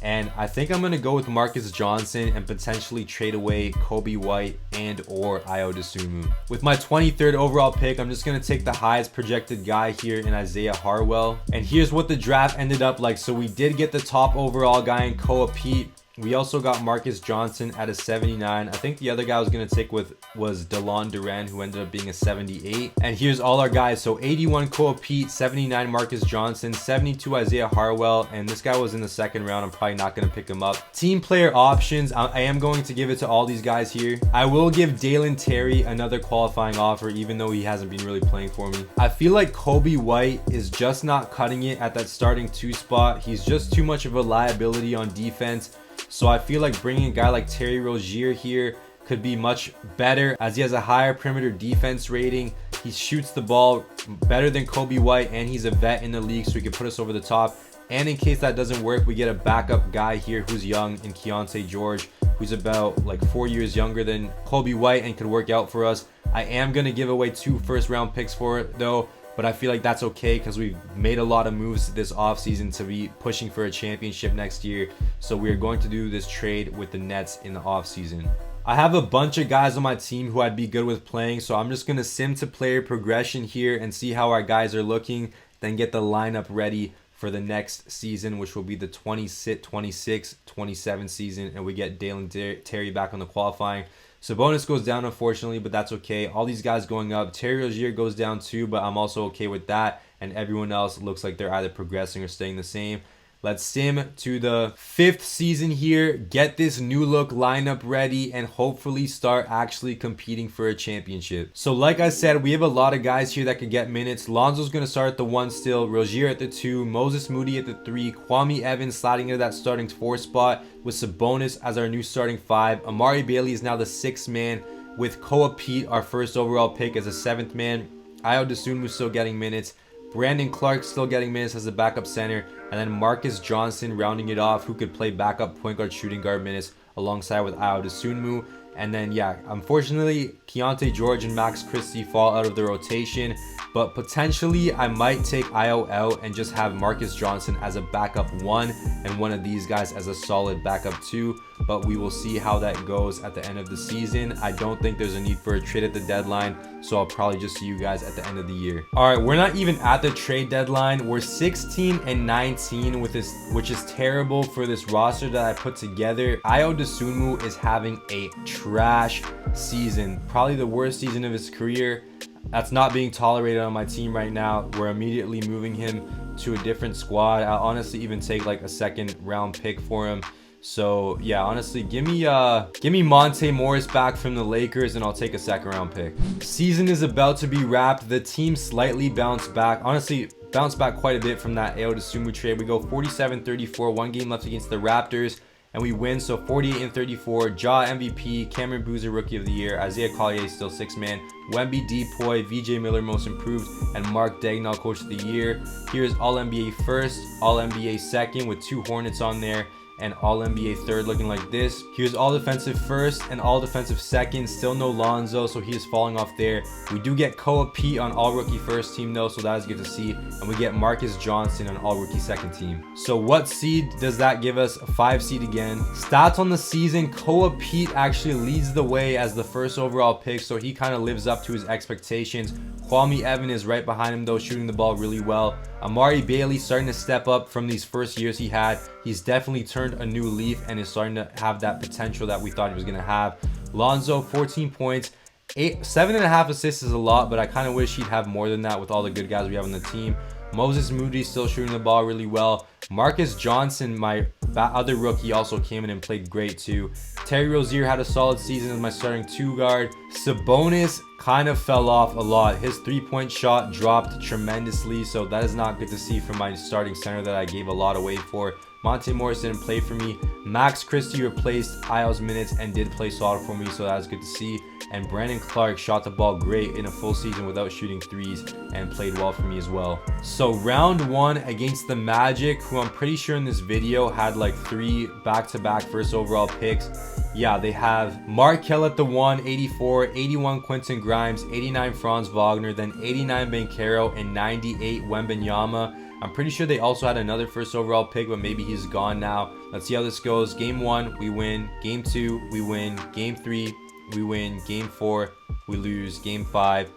And I think I'm going to go with Marcus Johnson and potentially trade away Kobe White and or Ayo Dosunmu. With my 23rd overall pick, I'm just going to take the highest projected guy here in Isaiah Harwell. And here's what the draft ended up like. So we did get the top overall guy in Koa Pete. We also got Marcus Johnson at a 79. I think the other guy I was going to take was DeLon Duran, who ended up being a 78. And here's all our guys. So 81 Koa Pete, 79 Marcus Johnson, 72 Isaiah Harwell, and this guy was in the 2nd round. I'm probably not going to pick him up. Team player options. I am going to give it to all these guys here. I will give Dalen Terry another qualifying offer, even though he hasn't been really playing for me. I feel like Kobe White is just not cutting it at that starting 2 spot. He's just too much of a liability on defense. So I feel like bringing a guy like Terry Rozier here could be much better, as he has a higher perimeter defense rating. He shoots the ball better than Kobe White, and he's a vet in the league, so he can put us over the top. And in case that doesn't work, we get a backup guy here who's young in Keontae George, who's about 4 years younger than Kobe White and could work out for us. I am going to give away 2 first-round picks for it though, but I feel like that's okay because we've made a lot of moves this offseason to be pushing for a championship next year. So we are going to do this trade with the Nets in the offseason. I have a bunch of guys on my team who I'd be good with playing, so I'm just going to sim to player progression here and see how our guys are looking, then get the lineup ready for the next season, which will be the 26-27 season, and we get Dalen Terry back on the qualifying. Sabonis goes down, unfortunately, but that's okay. All these guys going up. Terry Rozier goes down too, but I'm also okay with that. and everyone else looks like they're either progressing or staying the same. Let's sim to the 5th season here, get this new look lineup ready, and hopefully start actually competing for a championship. So like I said, we have a lot of guys here that could get minutes. Lonzo's going to start at the 1 still, Rozier at the 2, Moses Moody at the 3, Kwame Evans sliding into that starting 4 spot with Sabonis as our new starting 5. Amari Bailey is now the 6th man with Koa Pete, our first overall pick, as a 7th man. Ayo Dosunmu still getting minutes. Brandon Clark still getting minutes as a backup center, and then Marcus Johnson rounding it off, who could play backup point guard, shooting guard minutes alongside with Ayo Dosunmu. And then yeah, unfortunately Keontae George and Max Christie fall out of the rotation, but potentially I might take Ayo out and just have Marcus Johnson as a backup 1 and one of these guys as a solid backup 2, but we will see how that goes at the end of the season. I don't think there's a need for a trade at the deadline, so I'll probably just see you guys at the end of the year. All right, we're not even at the trade deadline. We're 16-19 with this, which is terrible for this roster that I put together. Ayo Dosunmu is having a trash season, probably the worst season of his career. That's not being tolerated on my team right now. We're immediately moving him to a different squad. I'll honestly even take like a 2nd round pick for him. So yeah, honestly, give me Monte Morris back from the Lakers and I'll take a 2nd round pick. Season is about to be wrapped. The team slightly bounced back. Honestly, bounced back quite a bit from that Ayo Dosunmu trade. We go 47-34, 1 game left against the Raptors, and we win. So 48-34. Ja MVP, Cameron Boozer Rookie of the Year, Isaiah Collier still 6th man, Wemby Depoy, VJ Miller Most Improved, and Mark Daigneault Coach of the Year. Here's All NBA 1st, All NBA 2nd with 2 Hornets on there, and All NBA 3rd looking like this. Here's All Defensive 1st and All Defensive 2nd. Still no Lonzo, so he is falling off there. We do get Koa Pete on All Rookie 1st team though, so that is good to see. And we get Marcus Johnson on All Rookie 2nd team. So what seed does that give us? A 5 seed again. Stats on the season, Koa Pete actually leads the way as the 1st overall pick, so he kind of lives up to his expectations. Kwame Evans is right behind him though, shooting the ball really well. Amari Bailey starting to step up from these first years he had. He's definitely turned a new leaf and is starting to have that potential that we thought he was going to have. Lonzo, 14 points. 7.5 assists is a lot, but I kind of wish he'd have more than that with all the good guys we have on the team. Moses Moody still shooting the ball really well. Marcus Johnson, my other rookie, also came in and played great too. Terry Rozier had a solid season as my starting 2 guard. Sabonis kind of fell off a lot. His 3-point shot dropped tremendously, so that is not good to see from my starting center that I gave a lot away for. Monte Morris didn't play for me. Max Christie replaced Ayo's minutes and did play solid for me, so that was good to see. And Brandon Clark shot the ball great in a full season without shooting threes and played well for me as well. So round 1 against the Magic, who I'm pretty sure in this video had like 3 back-to-back 1st overall picks. Yeah, they have Markelle at the 1, 84, 81 Quentin Grimes, 89 Franz Wagner, then 89 Banchero, and 98 Wembanyama. I'm pretty sure they also had another 1st overall pick, but maybe he's gone now. Let's see how this goes. Game 1, we win. Game 2, we win. Game 3, we win. Game 4, we lose. Game 5,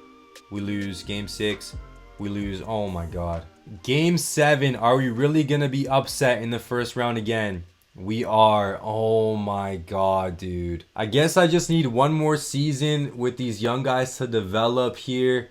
we lose. Game 6, we lose. Oh my god. Game 7, are we really gonna be upset in the 1st round again? We are. Oh my god, dude. I guess I just need one more season with these young guys to develop here.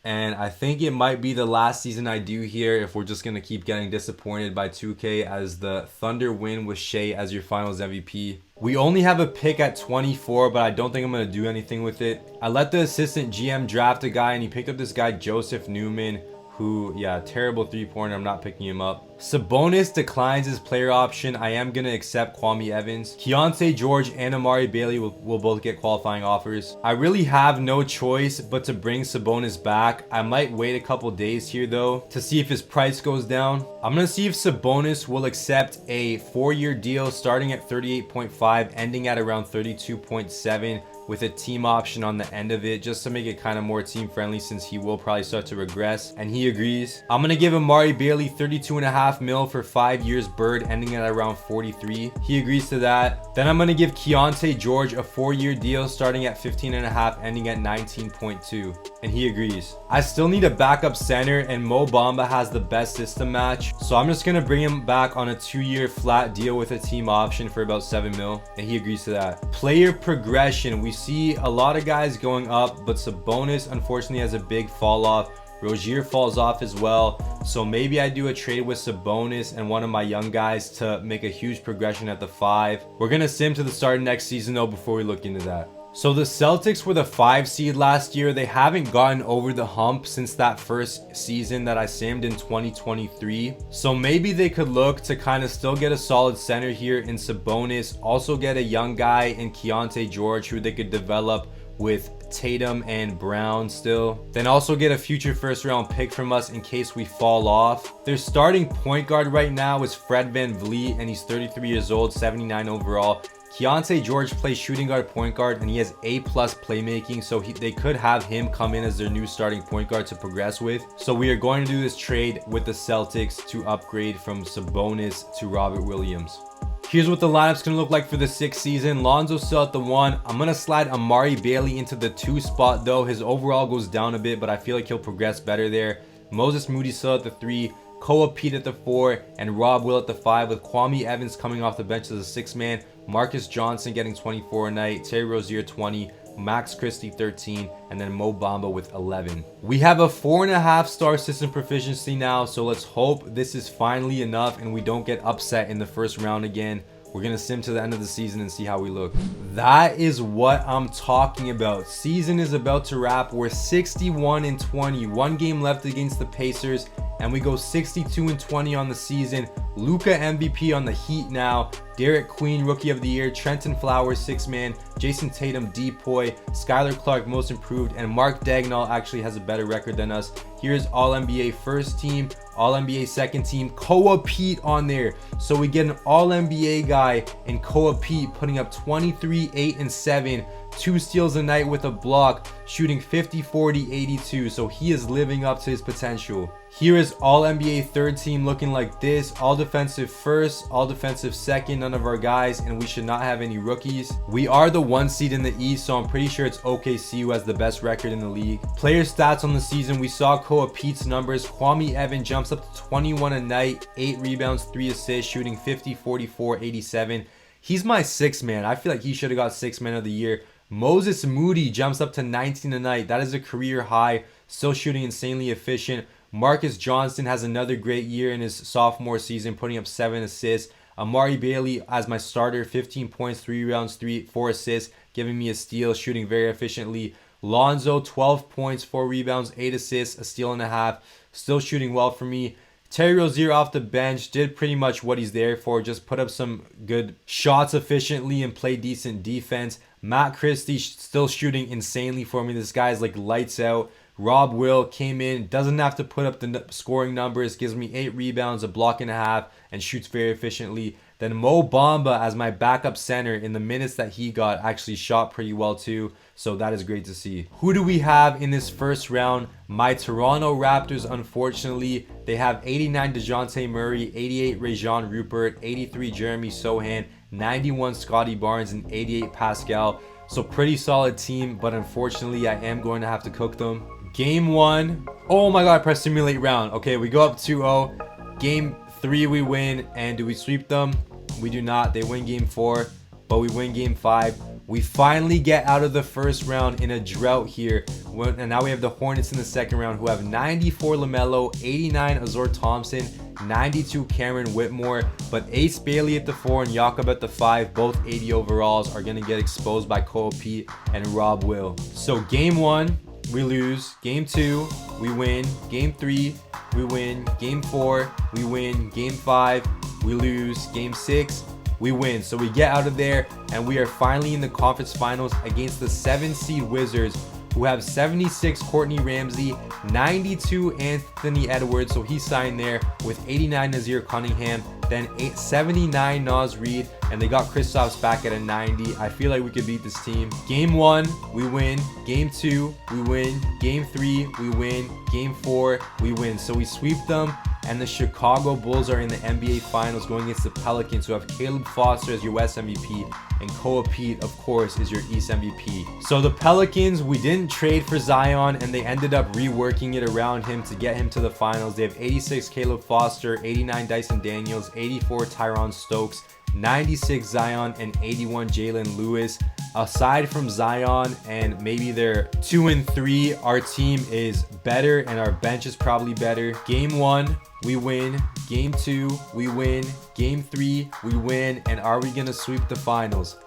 And I think it might be the last season I do here if we're just going to keep getting disappointed by 2K, as the Thunder win with Shea as your finals MVP. We only have a pick at 24, but I don't think I'm going to do anything with it. I let the assistant GM draft a guy, and he picked up this guy, Joseph Newman, who, yeah, terrible 3-pointer. I'm not picking him up. Sabonis declines his player option. I am going to accept Kwame Evans. Keontae George and Amari Bailey will both get qualifying offers. I really have no choice but to bring Sabonis back. I might wait a couple days here, though, to see if his price goes down. I'm going to see if Sabonis will accept a 4-year deal starting at 38.5, ending at around 32.7. with a team option on the end of it, just to make it kind of more team friendly, since he will probably start to regress, and he agrees. I'm gonna give Amari Bailey 32.5 mil for 5 years bird, ending at around 43. He agrees to that. Then I'm gonna give Keontae George a 4-year deal starting at 15.5, ending at 19.2, and he agrees. I still need a backup center, and Mo Bamba has the best system match, so I'm just gonna bring him back on a 2-year flat deal with a team option for about 7 mil, and he agrees to that. Player progression, we see a lot of guys going up, but Sabonis unfortunately has a big fall off. Rozier falls off as well. So maybe I do a trade with Sabonis and one of my young guys to make a huge progression at the 5. We're going to sim to the start of next season though before we look into that. So the Celtics were the 5 seed last year. They haven't gotten over the hump since that first season that I simmed in 2023. So maybe they could look to kind of still get a solid center here in Sabonis. Also get a young guy in Keontae George who they could develop with Tatum and Brown still. Then also get a future first round pick from us in case we fall off. Their starting point guard right now is Fred VanVleet and he's 33 years old, 79 overall. Keontae George plays shooting guard, point guard, and he has A+ playmaking, so they could have him come in as their new starting point guard to progress with. So we are going to do this trade with the Celtics to upgrade from Sabonis to Robert Williams. Here's what the lineup's going to look like for the 6th season. Lonzo still at the 1. I'm going to slide Amari Bailey into the 2 spot though. His overall goes down a bit, but I feel like he'll progress better there. Moses Moody still at the 3. Koa Pete at the 4 and Rob Will at the 5 with Kwame Evans coming off the bench as a 6th man. Marcus Johnson getting 24 a night, Terry Rozier 20, Max Christie 13, and then Mo Bamba with 11. We have a 4.5 star system proficiency now, so let's hope this is finally enough and we don't get upset in the first round again. We're going to sim to the end of the season and see how we look. That is what I'm talking about. Season is about to wrap. We're 61-20. 1 game left against the Pacers. And we go 62-20 on the season. Luka MVP on the Heat now. Derek Queen, Rookie of the Year. Trenton Flowers, 6th man. Jason Tatum, Depoy. Skylar Clark, Most Improved. And Mark Dagnall actually has a better record than us. Here's All-NBA first team. All-NBA second team. Koa Pete on there. So we get an All-NBA guy in Koa Pete putting up 23, 8, and 7. 2 steals a night with a block, shooting 50, 40, 82. So he is living up to his potential. Here is All-NBA third team looking like this. All defensive first, all defensive second, none of our guys, and we should not have any rookies. We are the 1 seed in the East, so I'm pretty sure it's OKC who has the best record in the league. Player stats on the season, we saw Koa Pete's numbers. Kwame Evans jumps up to 21 a night, 8 rebounds, 3 assists, shooting 50, 44, 87. He's my 6th man. I feel like he should have got 6th man of the year. Moses Moody jumps up to 19 a night. That is a career high. Still shooting insanely efficient. Marcus Johnson has another great year in his sophomore season, putting up 7 assists. Amari Bailey as my starter, 15 points, 3 rebounds, 4 assists, giving me a steal, shooting very efficiently. Lonzo, 12 points, 4 rebounds, 8 assists, a steal and a half. Still shooting well for me. Terry Rozier off the bench did pretty much what he's there for. Just put up some good shots efficiently and play decent defense. Matt Christie still shooting insanely for me. This guy's like lights out. Rob Will came in, doesn't have to put up the scoring numbers, gives me 8 rebounds, a block and a half, and shoots very efficiently. Then Mo Bamba as my backup center in the minutes that he got actually shot pretty well too. So that is great to see. Who do we have in this first round? My Toronto Raptors, unfortunately, they have 89 DeJounte Murray, 88 Rajon Rupert, 83 Jeremy Sohan, 91 Scotty Barnes, and 88 Pascal. So pretty solid team, but unfortunately I am going to have to cook them. Game 1. Oh my god, I pressed simulate round. Okay, we go up 2-0. Game 3 we win, and do we sweep them? We do not. They win game 4, but we win game 5. We finally get out of the first round in a drought here. And now we have the Hornets in the second round who have 94 LaMelo, 89 Azor Thompson, 92 Cameron Whitmore. But Ace Bailey at the 4 and Jakob at the 5, both 80 overalls, are going to get exposed by Koa Pete and Rob Will. So game 1, we lose. Game 2, we win. Game 3, we win. Game 4, we win. Game 5, we lose. Game 6, we win. So we get out of there and we are finally in the conference finals against the 7 seed Wizards, who have 76 Courtney Ramsey, 92 Anthony Edwards, so he signed there, with 89 Nazir Cunningham, then 79 Naz Reid, and they got Kristaps back at a 90. I feel like we could beat this team. Game 1, we win. Game 2, we win. Game 3, we win. Game 4, we win. So we sweep them, and the Chicago Bulls are in the NBA Finals going against the Pelicans, who have Caleb Foster as your West MVP, and Koa Pete, of course, is your East MVP. So the Pelicans, we didn't trade for Zion, and they ended up reworking it around him to get him to the finals. They have 86 Caleb Foster, 89 Dyson Daniels, 84 Tyron Stokes, 96 Zion, and 81 Jalen Lewis. Aside from Zion and maybe they're 2 and 3, our team is better and our bench is probably better. Game 1, we win. Game 2, we win. Game 3, we win. And are we going to sweep the finals?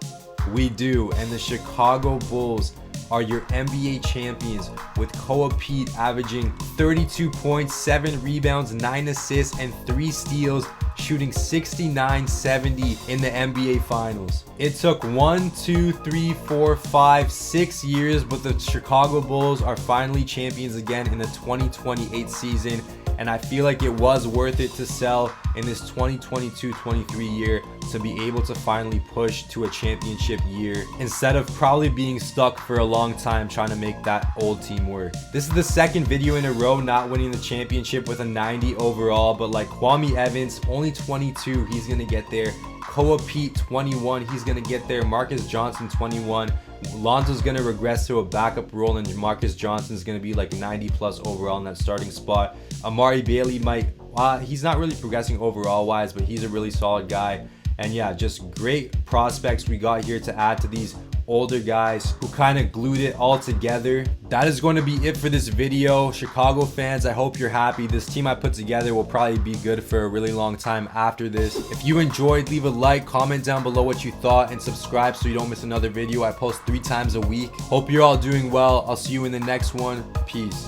We do. And the Chicago Bulls are your NBA champions with Koa Pete averaging 32 points, 7 rebounds, 9 assists, and 3 steals, shooting 69-70 in the NBA Finals. It took 6 years, but the Chicago Bulls are finally champions again in the 2028 season. And I feel like it was worth it to sell in this 2022-23 year to be able to finally push to a championship year instead of probably being stuck for a long time trying to make that old team work. This is the second video in a row not winning the championship with a 90 overall, but like Kwame Evans, only 22, he's gonna get there. Koa Pete, 21, he's gonna get there. Marcus Johnson, 21. Lonzo's gonna regress to a backup role, and Marcus Johnson's gonna be like 90 plus overall in that starting spot. Amari Bailey might, he's not really progressing overall wise, but he's a really solid guy. And yeah, just great prospects we got here to add to these older guys who kind of glued it all together. That is going to be it for this video. Chicago fans, I hope you're happy. This team I put together will probably be good for a really long time after this. If you enjoyed, leave a like, comment down below what you thought, and subscribe so you don't miss another video. I post 3 times a week. Hope you're all doing well. I'll see you in the next one. Peace.